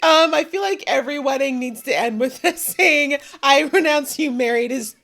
I feel like every wedding needs to end with us saying, I pronounce you married as...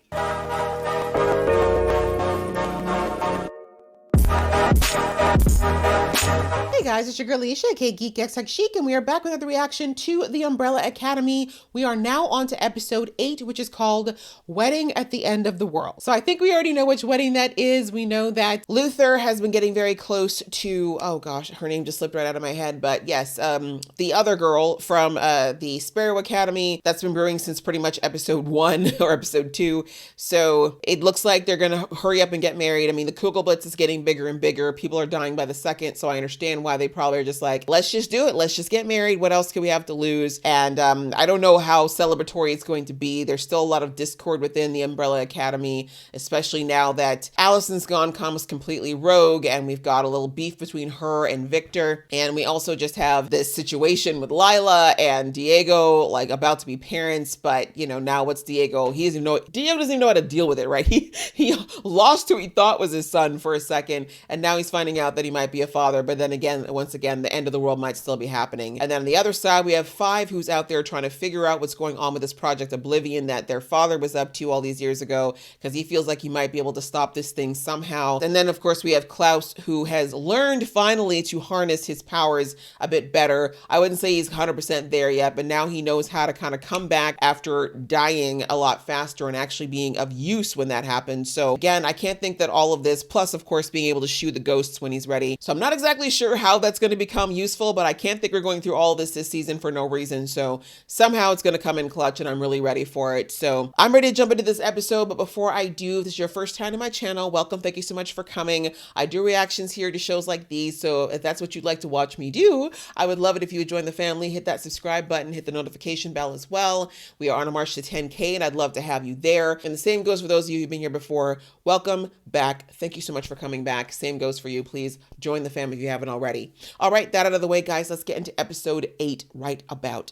Hey guys, it's your girl Aisha, aka Geek X Like Chic, and we are back with another reaction to The Umbrella Academy. We are now on to episode 8, which is called Wedding at the End of the World. So I think we already know which wedding that is. We know that Luther has been getting very close to, oh gosh, her name just slipped right out of my head, but yes, the other girl from the Sparrow Academy that's been brewing since pretty much episode 1 or episode 2. So it looks like they're gonna hurry up and get married. I mean, the Kugelblitz is getting bigger and bigger. People are dying by the second, so I understand why they probably are just like, let's just do it. Let's just get married. What else can we have to lose? And I don't know how celebratory it's going to be. There's still a lot of discord within the Umbrella Academy, especially now that Allison's gone almost completely rogue, and we've got a little beef between her and Victor. And we also just have this situation with Lila and Diego, like about to be parents, but you know, now what's Diego? Diego doesn't even know how to deal with it, right? He lost who he thought was his son for a second, and now he's finding out that he might be a father. But then again, once again, the end of the world might still be happening. And then on the other side, we have Five, who's out there trying to figure out what's going on with this Project Oblivion that their father was up to all these years ago, because he feels like he might be able to stop this thing somehow. And then of course we have Klaus, who has learned finally to harness his powers a bit better. I wouldn't say he's 100% there yet, but now he knows how to kind of come back after dying a lot faster and actually being of use when that happens. So again, I can't think that all of this, plus of course being able to shoot the ghosts when he's ready. So I'm not exactly sure how that's going to become useful, but I can't think we're going through all this season for no reason. So somehow it's going to come in clutch, and I'm really ready for it. So I'm ready to jump into this episode. But before I do, if this is your first time to my channel, welcome. Thank you so much for coming. I do reactions here to shows like these. So if that's what you'd like to watch me do, I would love it if you would join the family, hit that subscribe button, hit the notification bell as well. We are on a march to 10K, and I'd love to have you there. And the same goes for those of you who've been here before. Welcome back. Thank you so much for coming back. Same goes for you. Please join the family if you haven't already. All right, that out of the way, guys, let's get into episode 8 right about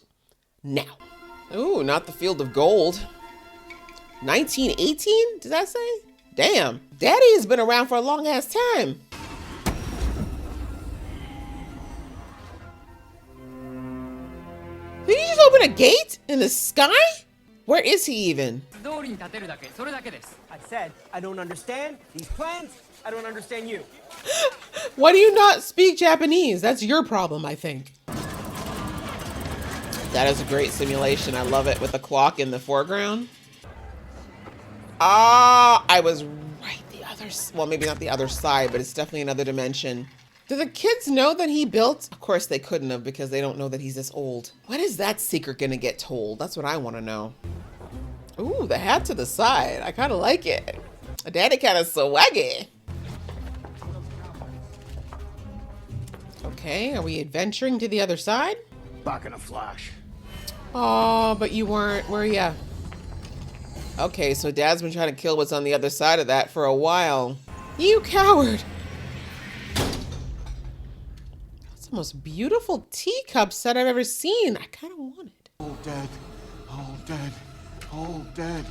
now. Ooh, not the Field of Gold. 1918? Does that say? Damn, Daddy has been around for a long ass time. Did he just open a gate in the sky? Where is he even? I said, I don't understand these plans. I don't understand you. Why do you not speak Japanese? That's your problem, I think. That is a great simulation. I love it, with the clock in the foreground. Ah, I was right. Well, maybe not the other side, but it's definitely another dimension. Do the kids know that he built? Of course they couldn't have, because they don't know that he's this old. When is that secret gonna get told? That's what I want to know. Ooh, the hat to the side. I kind of like it. Daddy kind of swaggy. Okay, are we adventuring to the other side? Back in a flash. Oh, but you weren't, were ya? Okay, so Dad's been trying to kill what's on the other side of that for a while. You coward! That's the most beautiful teacup set I've ever seen. I kind of want it. All dead, all dead, all dead.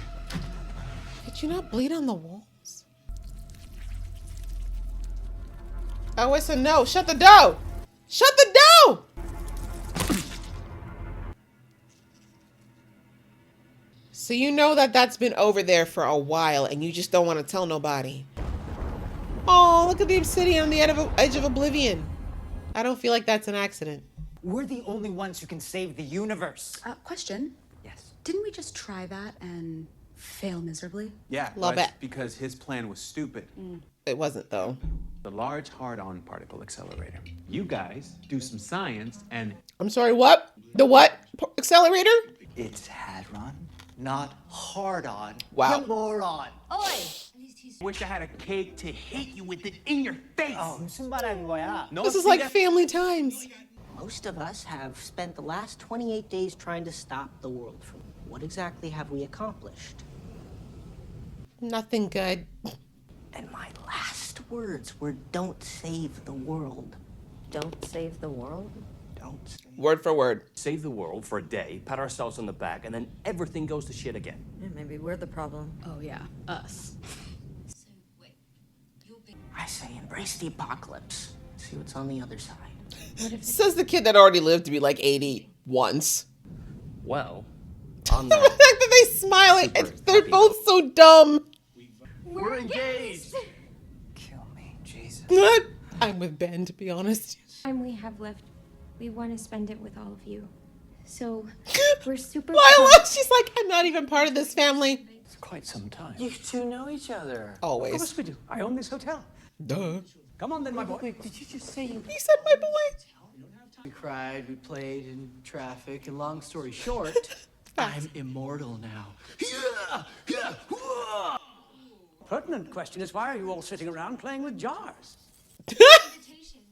Did you not bleed on the walls? Oh, it's a no. Shut the door! Shut the door! So you know that that's been over there for a while, and you just don't want to tell nobody. Oh, look at the obsidian on the edge of oblivion. I don't feel like that's an accident. We're the only ones who can save the universe. Question. Yes. Didn't we just try that and fail miserably? Yeah, Love but it. because his plan was stupid. It wasn't, though. The Large Hard-On Particle Accelerator. You guys do some science and... I'm sorry, what? The what? Accelerator? It's Hadron, not hard-on. Wow. You moron. Oi! Wish I had a cake to hit you with it in your face. 무슨 말하는 거야? No, This is see like that? family times. Most of us have spent the last 28 days trying to stop the world from... What exactly have we accomplished? Nothing good. And my last words were, don't save the world. Don't save the world? Don't save... Word for word. Save the world for a day, pat ourselves on the back, and then everything goes to shit again. Yeah, maybe we're the problem. Oh yeah, us. I say embrace the apocalypse. See what's on the other side. Says the kid that already lived to be like 80. once. Well, on The fact that they smile Super and they're happy both so dumb. We're engaged. Kill me, Jesus. I'm with Ben, to be honest. Time we have left, we want to spend it with all of you. So we're super Lila, pumped. she's like, I'm not even part of this family. It's quite some time. You two know each other. Of Always. course we do. I own this hotel. Duh. Come on then, my boy. Wait, did you just say you... He said my boy. We cried, we played in traffic, and long story short, I'm immortal now. Pertinent question is, why are you all sitting around playing with jars?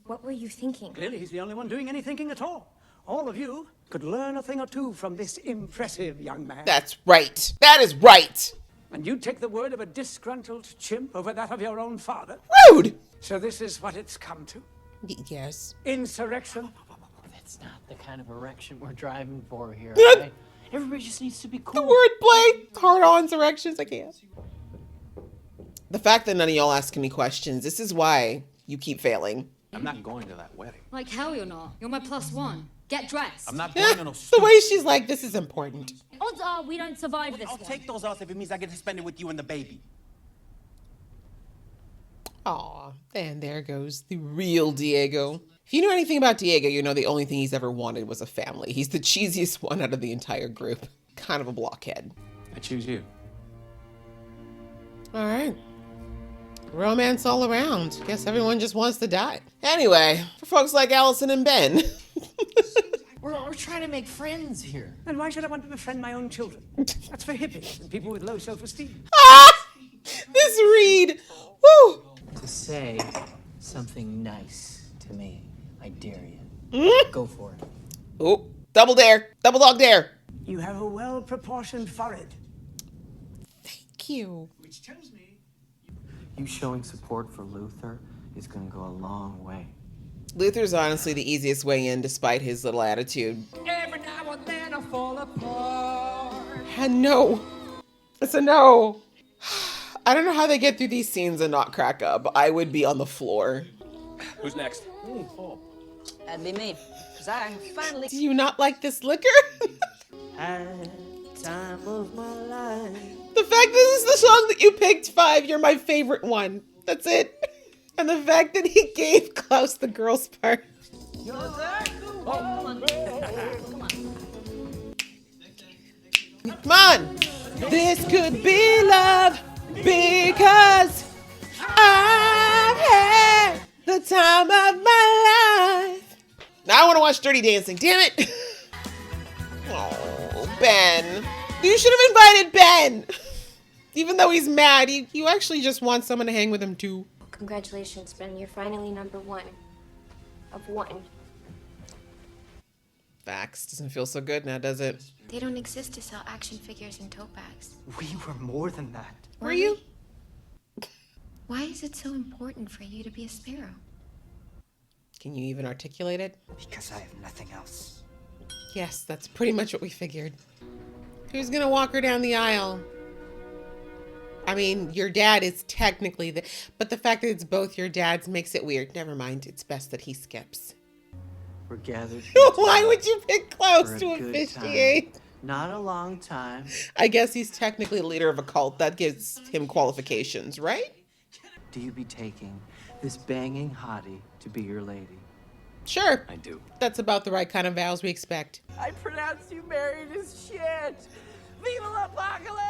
What were you thinking? Clearly, he's the only one doing any thinking at all. All of you could learn a thing or two from this impressive young man. That's right. That is right. And you take the word of a disgruntled chimp over that of your own father? Rude. So this is what it's come to? Yes. Insurrection? That's not the kind of erection we're driving for here, Good. right? Everybody just needs to be The cool. wordplay. Hard-ons, erections. I can't. The fact that none of y'all ask any questions. This is why you keep failing. I'm not going to that wedding. Like hell you're not. You're my +1. Get dressed. I'm not going to no The way she's like, this is important. Odds are we don't survive this I'll one. take those off if it means I get to spend it with you and the baby. Aw, and there goes the real Diego. If you know anything about Diego, you know the only thing he's ever wanted was a family. He's the cheesiest one out of the entire group. Kind of a blockhead. I choose you. All right. Romance all around. Guess everyone just wants to die. Anyway, for folks like Allison and Ben. We're trying to make friends here. And why should I want to befriend my own children? That's for hippies and people with low self-esteem. This read. Woo! To say something nice to me, I dare you. Go for it. Oh, double dare. Double dog dare. You have a well-proportioned forehead. Thank you. Which tells me... You showing support for Luther is going to go a long way. Luther's honestly the easiest way in despite his little attitude. Every now and then I fall apart. No. It's a no. I don't know how they get through these scenes and not crack up. I would be on the floor. Who's next? That'd be me. Because I finally... Do you not like this liquor? Time of my life. The fact this is the song that you picked 5, you're my favorite one. That's it. And the fact that he gave Klaus the girl's part. Come on. This could be love because I've had the time of my life. Now I want to watch Dirty Dancing. Damn it. Oh, Ben. You should have invited Ben. Even though he's mad, you actually just want someone to hang with him too. Congratulations, Ben. You're finally #1 of 1. Facts. Doesn't feel so good now, does it? They don't exist to sell action figures in tote bags. We were more than that. Were you? Why is it so important for you to be a sparrow? Can you even articulate it? Because I have nothing else. Yes, that's pretty much what we figured. Who's gonna walk her down the aisle? I mean, your dad is technically but the fact that it's both your dads makes it weird. Never mind, it's best that he skips. We're gathered. Why would you pick Klaus for a to good officiate? time. Not a long time. I guess he's technically the leader of a cult. That gives him qualifications, right? Do you be taking this banging hottie to be your lady? Sure. I do. That's about the right kind of vows we expect. I pronounce you married as shit. Viva la apocalypse!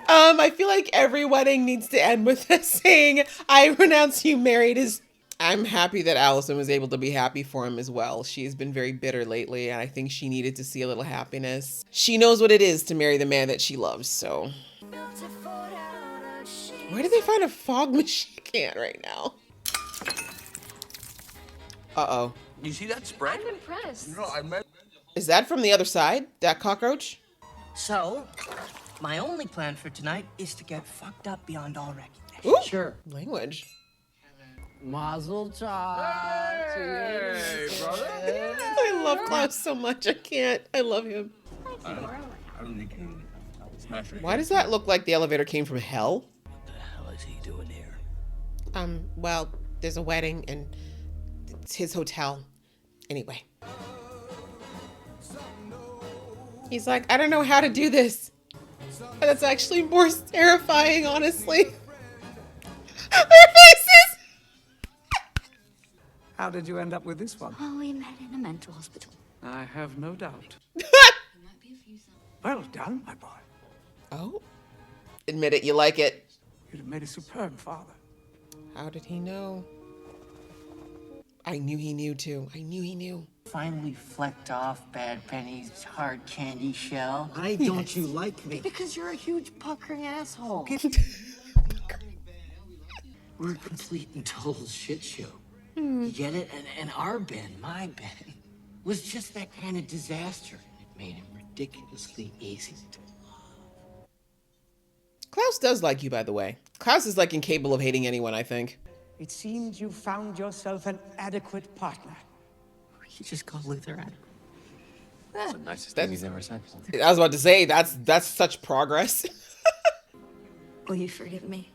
I feel like every wedding needs to end with us saying, I renounce you married as... I'm happy that Allison was able to be happy for him as well. She's been very bitter lately, and I think she needed to see a little happiness. She knows what it is to marry the man that she loves, so... Where did they find a fog machine can right now? Uh-oh. You see that spread? I'm impressed. Is that from the other side? That cockroach? So, my only plan for tonight is to get fucked up beyond all recognition. Ooh, Sure. language. Mazel tov. Hey, brother. I love Klaus so much. I can't. I love him. Why does that look like the elevator came from hell? What the hell is he doing here? Well, there's a wedding and it's his hotel. Anyway. He's like, I don't know how to do this. But that's actually more terrifying, honestly. Their faces! How did you end up with this one? Oh, we met in a mental hospital. I have no doubt. Well done, my boy. Oh? Admit it, you like it. You'd have made a superb father. How did he know? I knew he knew too. I knew he knew. Finally flecked off Bad Penny's hard candy shell. Why don't you like me? Because you're a huge puckering asshole. We're a complete and total shit show. You get it? And our Ben, my Ben, was just that kind of disaster. It made him ridiculously easy to love. Klaus does like you, by the way. Klaus is like incapable of hating anyone, I think. It seems you found yourself an adequate partner. You just called Luther adequate. That's the nicest thing he's ever said. I was about to say, that's such progress. Will you forgive me?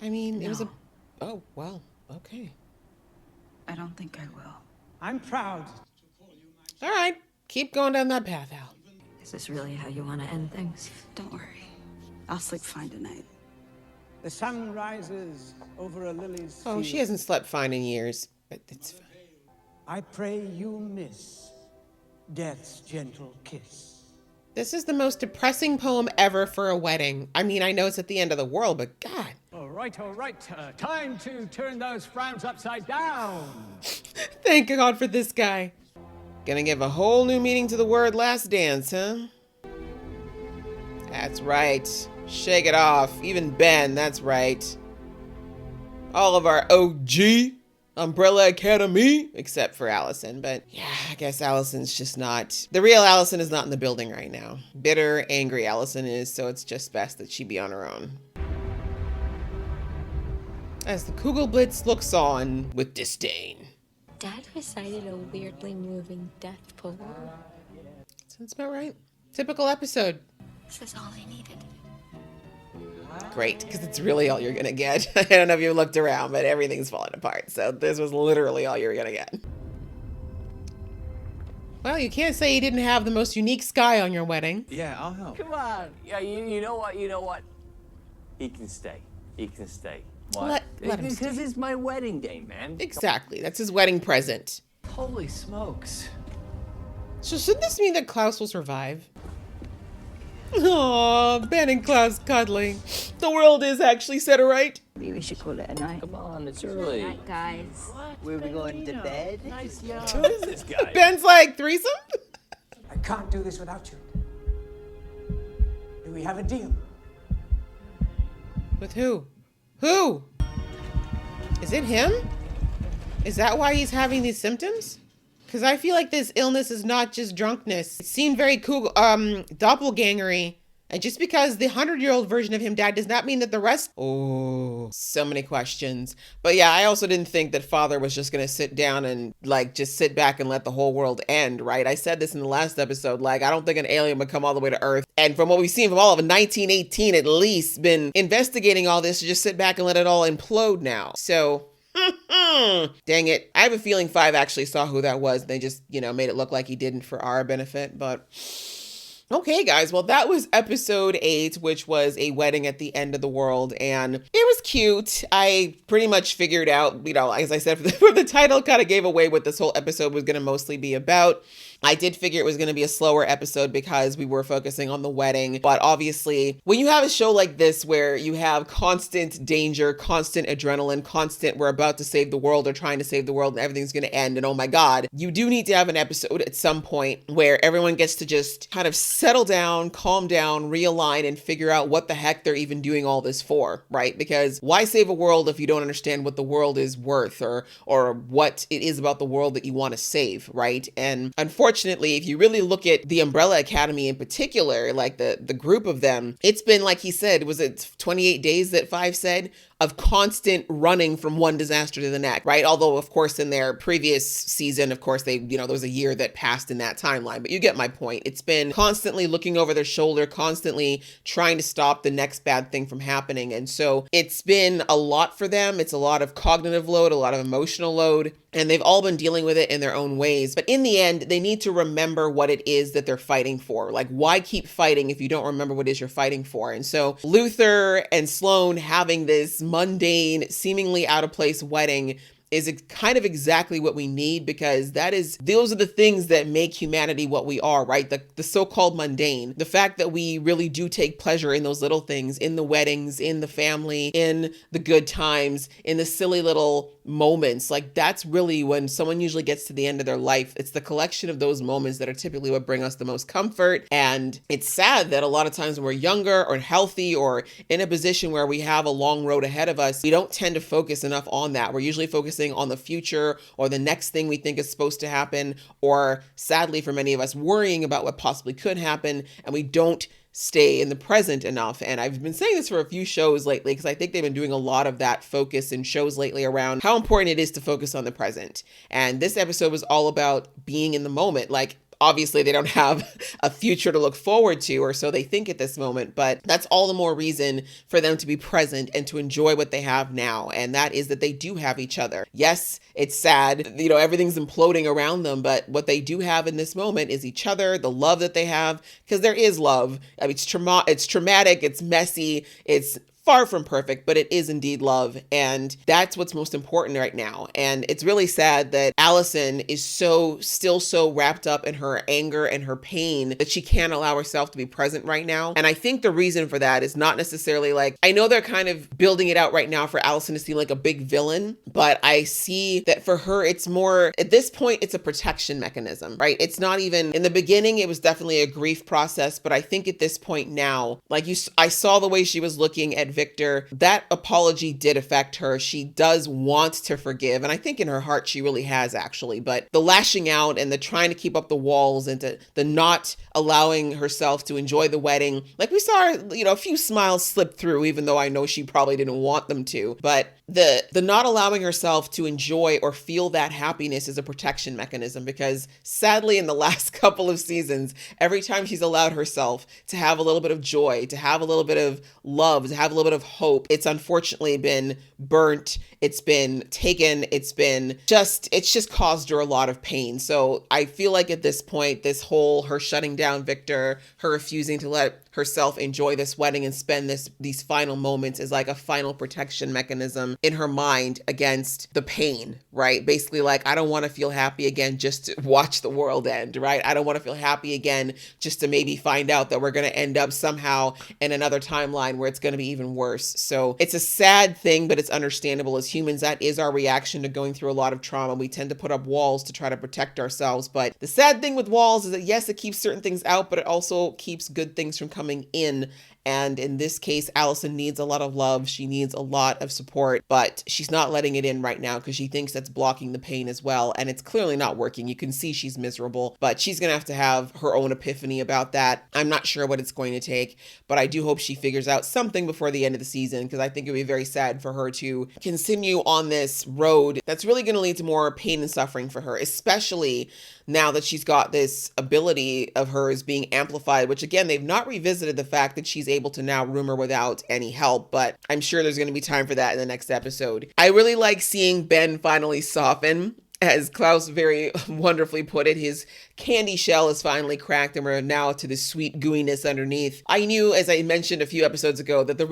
I mean, it was a... No. Oh, well, okay. I don't think I will. I'm proud. All right, keep going down that path, Al. Is this really how you want to end things? Don't worry. I'll sleep fine tonight. The sun rises over a lily's Oh, field. she hasn't slept fine in years, but it's fine. I pray you miss death's gentle kiss. This is the most depressing poem ever for a wedding. I mean, I know it's at the end of the world, but God. All right. Time to turn those frowns upside down. Thank God for this guy. Gonna give a whole new meaning to the word last dance, huh? That's right. Shake it off. Even Ben, that's right. All of our OG Umbrella Academy, except for Allison. But yeah, I guess Allison's just not... The real Allison is not in the building right now. Bitter, angry Allison is, so it's just best that she be on her own. As the Kugelblitz looks on with disdain. Dad recited a weirdly moving death poem. Sounds about right. Typical episode. This is all I needed. Great, because it's really all you're gonna get. I don't know if you looked around, but everything's falling apart. So this was literally all you were gonna get. Well, you can't say you didn't have the most unique sky on your wedding. Yeah, I'll help. Come on. Yeah, you know what? You know what? He can stay. He can stay. Why? Let him Because stay. it's my wedding day, man. Exactly. That's his wedding present. Holy smokes. So shouldn't this mean that Klaus will survive? Aww, Ben and Klaus cuddling. The world is actually set right. Maybe we should call it a night. Come on, it's early. Night, guys. Where are we going to bed? Who is this guy? Ben's like, threesome? I can't do this without you. Do we have a deal? With who? Who? Is it him? Is that why he's having these symptoms? Because I feel like this illness is not just drunkenness. It seemed very cool, doppelgangery. And just because the 100-year-old version of him died does not mean that the rest... Oh, so many questions. But yeah, I also didn't think that Father was just going to sit down and like just sit back and let the whole world end, right? I said this in the last episode, like I don't think an alien would come all the way to Earth. And from what we've seen from all of 1918 at least, been investigating all this to just sit back and let it all implode now. So... Dang it. I have a feeling 5 actually saw who that was. They just, made it look like he didn't for our benefit, but... Okay, guys. Well, that was episode 8, which was a wedding at the end of the world, and it was cute. I pretty much figured out, as I said, from the title kind of gave away what this whole episode was going to mostly be about. I did figure it was going to be a slower episode because we were focusing on the wedding. But obviously, when you have a show like this where you have constant danger, constant adrenaline, constant we're about to save the world or trying to save the world and everything's going to end and oh my God, you do need to have an episode at some point where everyone gets to just kind of settle down, calm down, realign and figure out what the heck they're even doing all this for, right? Because why save a world if you don't understand what the world is worth or what it is about the world that you want to save, right? And unfortunately, if you really look at the Umbrella Academy in particular, like the group of them, it's been, like he said, was it 28 days that 5 said, of constant running from one disaster to the next, right? Although, of course, in their previous season, of course, there was a year that passed in that timeline, but you get my point. It's been constant constantly looking over their shoulder, constantly trying to stop the next bad thing from happening. And so it's been a lot for them. It's a lot of cognitive load, a lot of emotional load, and they've all been dealing with it in their own ways. But in the end, they need to remember what it is that they're fighting for. Like, why keep fighting if you don't remember what it is you're fighting for? And so Luther and Sloane having this mundane, seemingly out of place wedding is kind of exactly what we need, because those are the things that make humanity what we are, right? The so-called mundane, the fact that we really do take pleasure in those little things, in the weddings, in the family, in the good times, in the silly little moments. Like, that's really when someone usually gets to the end of their life. It's the collection of those moments that are typically what bring us the most comfort. And it's sad that a lot of times when we're younger or healthy or in a position where we have a long road ahead of us, we don't tend to focus enough on that. We're usually focusing on the future or the next thing we think is supposed to happen, or sadly for many of us, worrying about what possibly could happen, and we don't stay in the present enough. And I've been saying this for a few shows lately, because I think they've been doing a lot of that focus in shows lately around how important it is to focus on the present. And this episode was all about being in the moment. Like, obviously, they don't have a future to look forward to, or so they think at this moment, but that's all the more reason for them to be present and to enjoy what they have now. And that is that they do have each other. Yes, it's sad, everything's imploding around them, but what they do have in this moment is each other, the love that they have, because there is love. I mean, it's traumatic, it's messy, it's far from perfect, but it is indeed love. And that's what's most important right now. And it's really sad that Allison is still so wrapped up in her anger and her pain that she can't allow herself to be present right now. And I think the reason for that is not necessarily like, I know they're kind of building it out right now for Allison to seem like a big villain, but I see that for her, it's more, at this point, it's a protection mechanism, right? It's not even, in the beginning, it was definitely a grief process, but I think at this point now, I saw the way she was looking at Victor. That apology did affect her. She does want to forgive, and I think in her heart she really has, actually, but the lashing out and the trying to keep up the walls and the not allowing herself to enjoy the wedding, like we saw, a few smiles slip through, even though I know she probably didn't want them to, but the not allowing herself to enjoy or feel that happiness is a protection mechanism, because sadly in the last couple of seasons, every time she's allowed herself to have a little bit of joy, to have a little bit of love, to have a little bit of hope, it's unfortunately been burnt, it's been taken, it's just caused her a lot of pain. So I feel like at this point, this whole her shutting down Victor, her refusing to let herself enjoy this wedding and spend these final moments is like a final protection mechanism in her mind against the pain, right? Basically, like, I don't want to feel happy again just to watch the world end, right? I don't want to feel happy again just to maybe find out that we're going to end up somehow in another timeline where it's going to be even worse. So it's a sad thing, but it's understandable. As humans, that is our reaction to going through a lot of trauma. We tend to put up walls to try to protect ourselves. But the sad thing with walls is that, yes, it keeps certain things out, but it also keeps good things from coming in. And in this case, Allison needs a lot of love. She needs a lot of support, but she's not letting it in right now because she thinks that's blocking the pain as well. And it's clearly not working. You can see she's miserable, but she's going to have her own epiphany about that. I'm not sure what it's going to take, but I do hope she figures out something before the end of the season, because I think it would be very sad for her to continue on this road that's really going to lead to more pain and suffering for her, especially now that she's got this ability of hers being amplified, which again, they've not revisited the fact that she's able to now rumor without any help, but I'm sure there's going to be time for that in the next episode. I really like seeing Ben finally soften. As Klaus very wonderfully put it, his candy shell is finally cracked and we're now to the sweet gooiness underneath. I knew, as I mentioned a few episodes ago, that the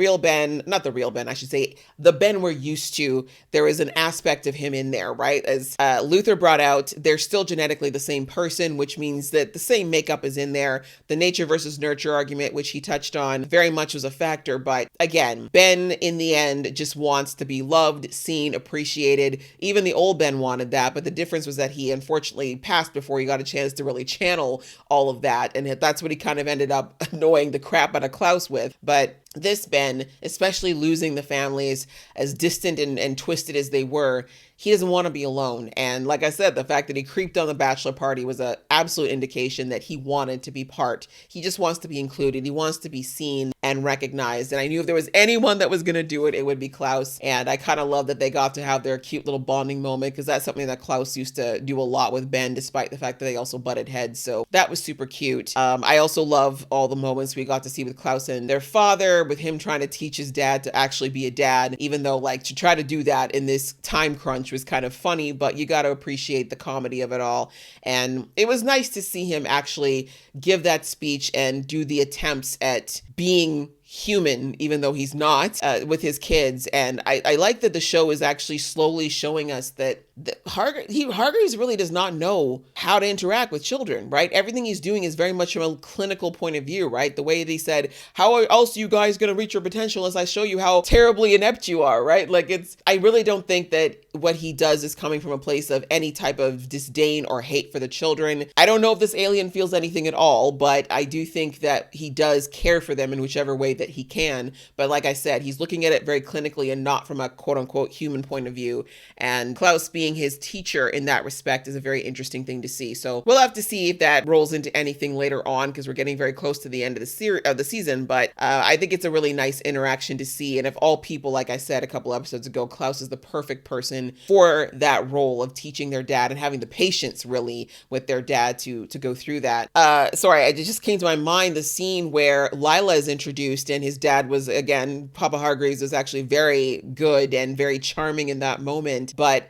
Ben we're used to, there is an aspect of him in there, right? As Luther brought out, they're still genetically the same person, which means that the same makeup is in there. The nature versus nurture argument, which he touched on, very much was a factor. But again, Ben in the end just wants to be loved, seen, appreciated. Even the old Ben wanted that, but the difference was that he unfortunately passed before he got a chance to really channel all of that. And that's what he kind of ended up annoying the crap out of Klaus with. But this Ben, especially losing the families as distant and twisted as they were, he doesn't want to be alone. And like I said, the fact that he creeped on the bachelor party was an absolute indication that he wanted to be part. He just wants to be included. He wants to be seen and recognized. And I knew if there was anyone that was going to do it, it would be Klaus. And I kind of love that they got to have their cute little bonding moment, because that's something that Klaus used to do a lot with Ben, despite the fact that they also butted heads. So that was super cute. I also love all the moments we got to see with Klaus and their father, with him trying to teach his dad to actually be a dad, even though like to try to do that in this time crunch was kind of funny, but you got to appreciate the comedy of it all. And it was nice to see him actually give that speech and do the attempts at being human, even though he's not, with his kids. And I like that the show is actually slowly showing us that Hargreaves really does not know how to interact with children, right? Everything he's doing is very much from a clinical point of view, right? The way that he said, how else are you guys going to reach your potential unless I show you how terribly inept you are, right? Like I really don't think that what he does is coming from a place of any type of disdain or hate for the children. I don't know if this alien feels anything at all, but I do think that he does care for them in whichever way that he can. But like I said, he's looking at it very clinically and not from a quote unquote human point of view. And Klaus being his teacher in that respect is a very interesting thing to see. So we'll have to see if that rolls into anything later on, because we're getting very close to the end of the season. But I think it's a really nice interaction to see. And if all people, like I said a couple episodes ago, Klaus is the perfect person for that role of teaching their dad and having the patience really with their dad to go through that. Sorry, it just came to my mind the scene where Lila is introduced and his dad was, again, Papa Hargreaves was actually very good and very charming in that moment. But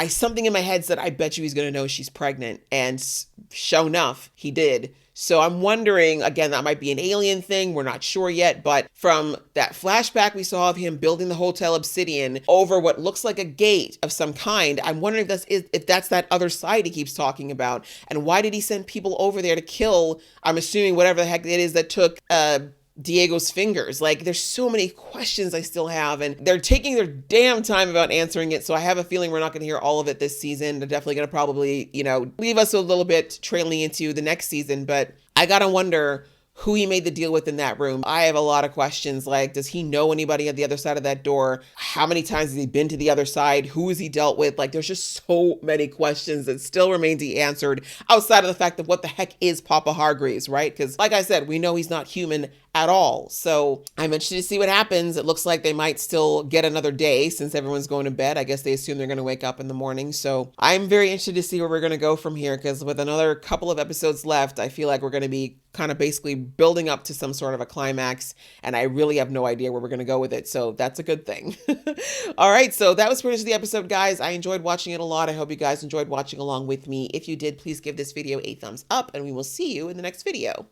something in my head said, I bet you he's going to know she's pregnant. And sure enough, he did. So I'm wondering, again, that might be an alien thing. We're not sure yet. But from that flashback we saw of him building the Hotel Obsidian over what looks like a gate of some kind, I'm wondering if that's that other side he keeps talking about. And why did he send people over there to kill, I'm assuming, whatever the heck it is that took Diego's fingers? Like, there's so many questions I still have, and they're taking their damn time about answering it. So I have a feeling we're not going to hear all of it this season. They're definitely going to probably, leave us a little bit trailing into the next season. But I got to wonder who he made the deal with in that room. I have a lot of questions, like, does he know anybody at the other side of that door? How many times has he been to the other side? Who has he dealt with? Like, there's just so many questions that still remain to be answered, outside of the fact of what the heck is Papa Hargreaves, right? Because like I said, we know he's not human at all. So I'm interested to see what happens. It looks like they might still get another day since everyone's going to bed. I guess they assume they're going to wake up in the morning. So I'm very interested to see where we're going to go from here, because with another couple of episodes left, I feel like we're going to be kind of basically building up to some sort of a climax, and I really have no idea where we're going to go with it. So that's a good thing. All right. So that was pretty much the episode, guys. I enjoyed watching it a lot. I hope you guys enjoyed watching along with me. If you did, please give this video a thumbs up, and we will see you in the next video.